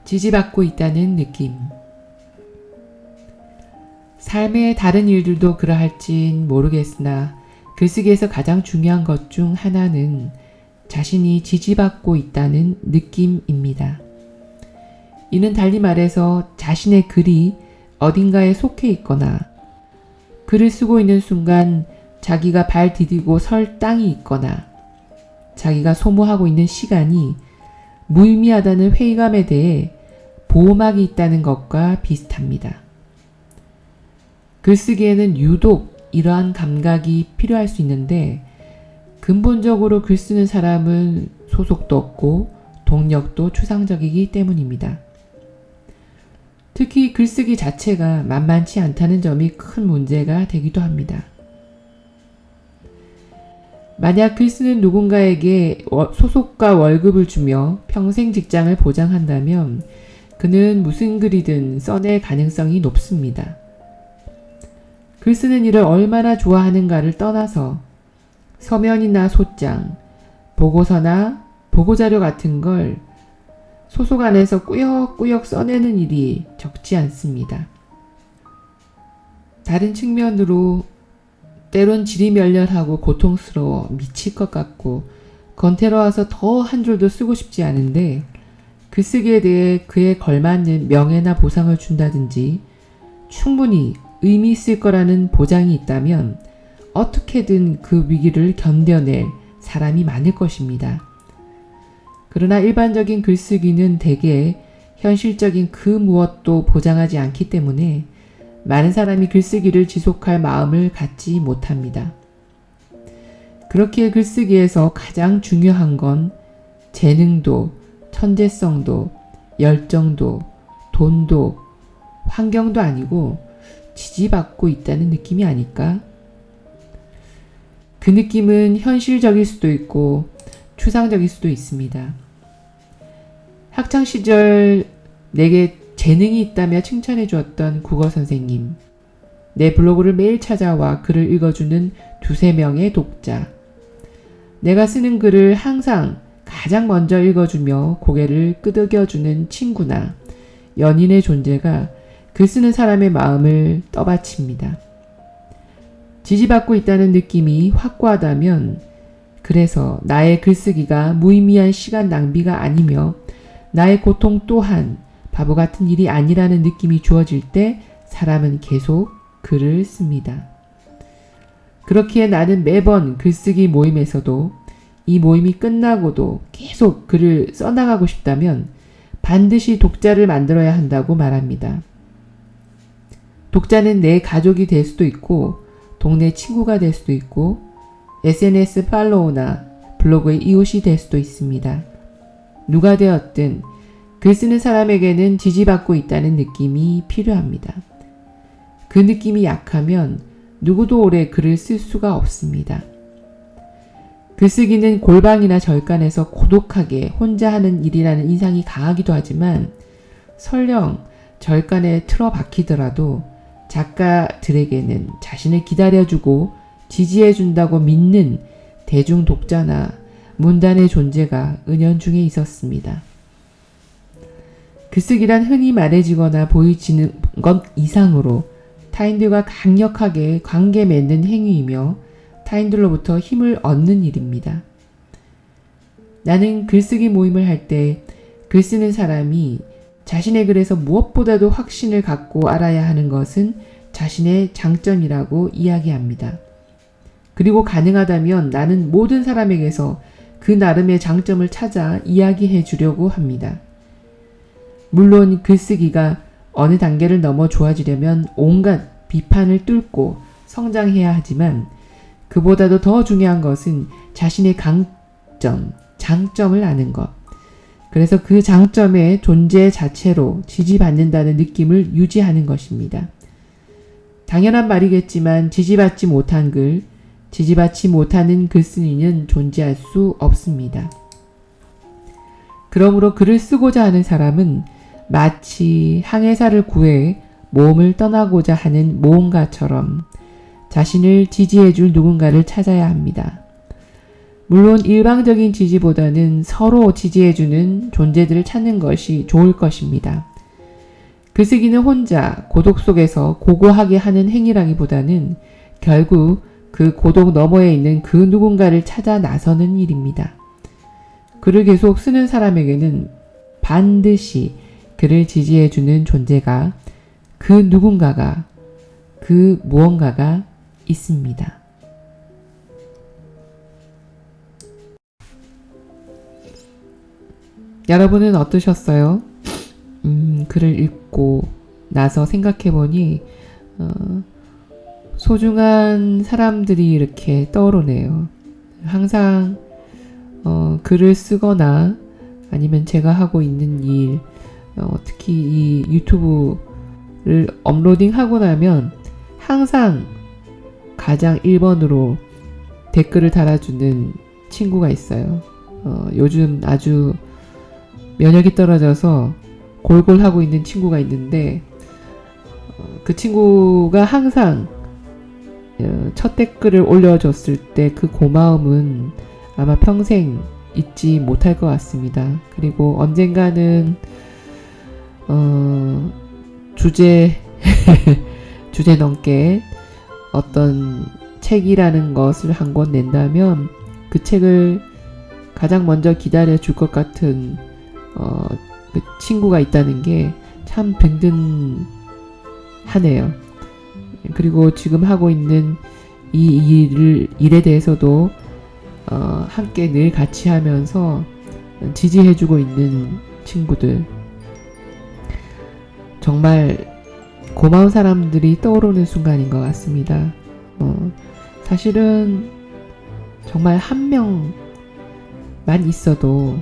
지지받고 있다는 느낌. 삶의 다른 일들도 그러할진 모르겠으나 글쓰기에서 가장 중요한 것 중 하나는 자신이 지지받고 있다는 느낌입니다. 이는 달리 말해서 자신의 글이 어딘가에 속해 있거나 글을 쓰고 있는 순간 자기가 발 디디고 설 땅이 있거나 자기가 소모하고 있는 시간이 무의미하다는 회의감에 대해 보호막이 있다는 것과 비슷합니다. 글쓰기에는 유독 이러한 감각이 필요할 수 있는데 근본적으로 글 쓰는 사람은 소속도 없고 동력도 추상적이기 때문입니다. 특히 글쓰기 자체가 만만치 않다는 점이 큰 문제가 되기도 합니다. 만약 글 쓰는 누군가에게 소속과 월급을 주며 평생 직장을 보장한다면 그는 무슨 글이든 써낼 가능성이 높습니다. 글 쓰는 일을 얼마나 좋아하는가를 떠나서 서면이나 소장, 보고서나 보고자료 같은 걸 소속 안에서 꾸역꾸역 써내는 일이 적지 않습니다. 다른 측면으로 때론 지리멸렬하고 고통스러워 미칠 것 같고 건태로워서 더 한 줄도 쓰고 싶지 않은데 글쓰기에 대해 그에 걸맞는 명예나 보상을 준다든지 충분히 의미 있을 거라는 보장이 있다면 어떻게든 그 위기를 견뎌낼 사람이 많을 것입니다. 그러나 일반적인 글쓰기는 대개 현실적인 그 무엇도 보장하지 않기 때문에 많은 사람이 글쓰기를 지속할 마음을 갖지 못합니다. 그렇기에 글쓰기에서 가장 중요한 건 재능도, 천재성도, 열정도, 돈도, 환경도 아니고 지지받고 있다는 느낌이 아닐까? 그 느낌은 현실적일 수도 있고 추상적일 수도 있습니다. 학창시절 내게 재능이 있다며 칭찬해 주었던 국어 선생님, 내 블로그를 매일 찾아와 글을 읽어주는 두세 명의 독자, 내가 쓰는 글을 항상 가장 먼저 읽어주며 고개를 끄덕여주는 친구나 연인의 존재가 글 쓰는 사람의 마음을 떠받칩니다. 지지받고 있다는 느낌이 확고하다면 그래서 나의 글쓰기가 무의미한 시간 낭비가 아니며 나의 고통 또한 바보 같은 일이 아니라는 느낌이 주어질 때 사람은 계속 글을 씁니다. 그렇기에 나는 매번 글쓰기 모임에서도 이 모임이 끝나고도 계속 글을 써나가고 싶다면 반드시 독자를 만들어야 한다고 말합니다. 독자는 내 가족이 될 수도 있고 동네 친구가 될 수도 있고 SNS 팔로우나 블로그의 이웃이 될 수도 있습니다. 누가 되었든 글 쓰는 사람에게는 지지받고 있다는 느낌이 필요합니다. 그 느낌이 약하면 누구도 오래 글을 쓸 수가 없습니다. 글쓰기는 골방이나 절간에서 고독하게 혼자 하는 일이라는 인상이 강하기도 하지만 설령 절간에 틀어박히더라도 작가들에게는 자신을 기다려주고 지지해준다고 믿는 대중 독자나 문단의 존재가 은연중에 있었습니다. 글쓰기란 흔히 말해지거나 보이지는 것 이상으로 타인들과 강력하게 관계 맺는 행위이며 타인들로부터 힘을 얻는 일입니다. 나는 글쓰기 모임을 할 때 글 쓰는 사람이 자신의 글에서 무엇보다도 확신을 갖고 알아야 하는 것은 자신의 장점이라고 이야기합니다. 그리고 가능하다면 나는 모든 사람에게서 그 나름의 장점을 찾아 이야기해 주려고 합니다. 물론 글쓰기가 어느 단계를 넘어 좋아지려면 온갖 비판을 뚫고 성장해야 하지만 그보다도 더 중요한 것은 자신의 강점, 장점을 아는 것. 그래서 그 장점의 존재 자체로 지지받는다는 느낌을 유지하는 것입니다. 당연한 말이겠지만 지지받지 못한 글, 지지받지 못하는 글쓴이는 존재할 수 없습니다. 그러므로 글을 쓰고자 하는 사람은 마치 항해사를 구해 모험을 떠나고자 하는 모험가처럼 자신을 지지해줄 누군가를 찾아야 합니다. 물론 일방적인 지지보다는 서로 지지해주는 존재들을 찾는 것이 좋을 것입니다. 글쓰기는 혼자 고독 속에서 고고하게 하는 행위라기보다는 결국 그 고독 너머에 있는 그 누군가를 찾아 나서는 일입니다. 글을 계속 쓰는 사람에게는 반드시 그를 지지해주는 존재가, 그 누군가가, 그 무언가가 있습니다. 여러분은 어떠셨어요? 글을 읽고 나서 생각해보니 소중한 사람들이 이렇게 떠오르네요. 항상 글을 쓰거나 아니면 제가 하고 있는 일, 특히 이 유튜브를 업로딩하고 나면 항상 가장 1번으로 댓글을 달아주는 친구가 있어요. 요즘 아주 면역이 떨어져서 골골하고 있는 친구가 있는데 그 친구가 항상 첫 댓글을 올려줬을 때 그 고마움은 아마 평생 잊지 못할 것 같습니다. 그리고 언젠가는 주제 넘게 어떤 책이라는 것을 한 권 낸다면 그 책을 가장 먼저 기다려 줄 것 같은 그 친구가 있다는 게 참 든든하네요. 그리고 지금 하고 있는 이 일에 대해서도 함께 늘 같이 하면서 지지해주고 있는 친구들, 정말 고마운 사람들이 떠오르는 순간인 것 같습니다. 사실은 정말 한 명만 있어도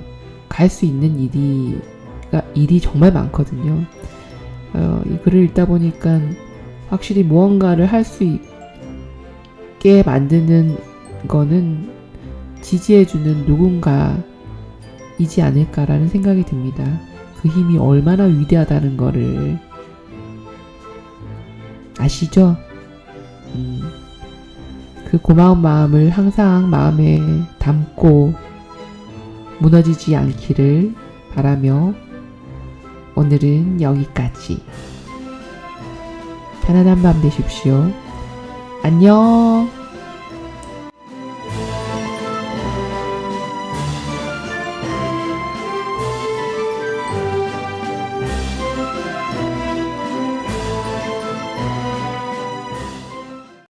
갈 수 있는 일이 정말 많거든요. 이 글을 읽다 보니까 확실히 무언가를 할 수 있게 만드는 거는 지지해주는 누군가이지 않을까라는 생각이 듭니다. 그 힘이 얼마나 위대하다는 거를 아시죠? 그 고마운 마음을 항상 마음에 담고 무너지지 않기를 바라며 오늘은 여기까지. 편안한 밤 되십시오. 안녕.